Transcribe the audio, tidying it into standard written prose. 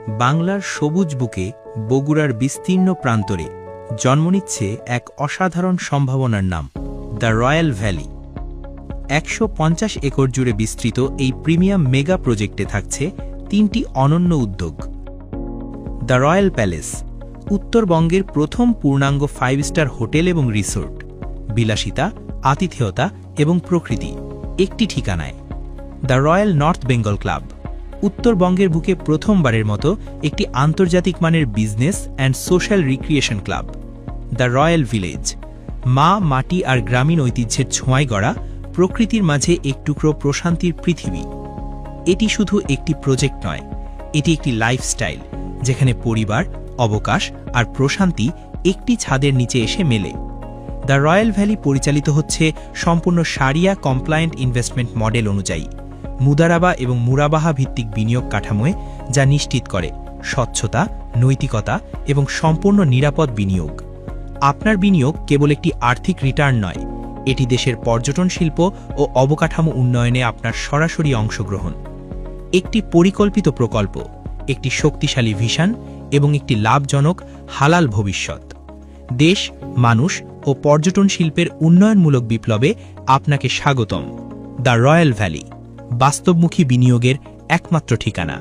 বাংলার সবুজ বুকে বগুড়ার বিস্তীর্ণ প্রান্তরে জন্ম নিচ্ছে এক অসাধারণ সম্ভাবনার নাম দ্য রয়্যাল ভ্যালি। ১৫০ একর জুড়ে বিস্তৃত এই প্রিমিয়াম মেগা প্রজেক্টে থাকছে ৩টি অনন্য উদ্যোগ। দ্য রয়্যাল প্যালেস, উত্তরবঙ্গের প্রথম পূর্ণাঙ্গ 5 স্টার হোটেল এবং রিসোর্ট, বিলাসিতা, আতিথেয়তা এবং প্রকৃতি একটি ঠিকানায়। The royal north Bengal club, উত্তরবঙ্গের বুকে প্রথমবারের মতো একটি আন্তর্জাতিক মানের business and social recreation club. The royal village, মা, মাটি আর গ্রামীণ ঐতিহ্যের ছোঁয়ায় গড়া প্রকৃতির মাঝে এক টুকরো প্রশান্তির পৃথিবী। এটি শুধু একটি প্রজেক্ট নয়, এটি একটি লাইফস্টাইল যেখানে পরিবার, অবকাশ আর প্রশান্তি একটি ছাদের নিচে এসে মেলে। দ্য রয়্যাল ভ্যালি পরিচালিত হচ্ছে সম্পূর্ণ শারিয়া কমপ্লায়েন্ট ইনভেস্টমেন্ট মডেল অনুযায়ী, মুদারাবা এবং মুরাবাহা ভিত্তিক বিনিয়োগ কাঠামোয়, যা নিশ্চিত করে স্বচ্ছতা, নৈতিকতা এবং সম্পূর্ণ নিরাপদ বিনিয়োগ। আপনার বিনিয়োগ কেবল একটি আর্থিক রিটার্ন নয়, এটি দেশের পর্যটন শিল্প ও অবকাঠামো উন্নয়নে আপনার সরাসরি অংশগ্রহণ। একটি পরিকল্পিত প্রকল্প, একটি শক্তিশালী ভিশন এবং একটি লাভজনক হালাল ভবিষ্যৎ। দেশ, মানুষ ও পর্যটন শিল্পের উন্নয়নমূলক বিপ্লবে আপনাকে স্বাগতম। দ্য রয়্যাল ভ্যালি, বাস্তবমুখী বিনিয়োগের একমাত্র ঠিকানা।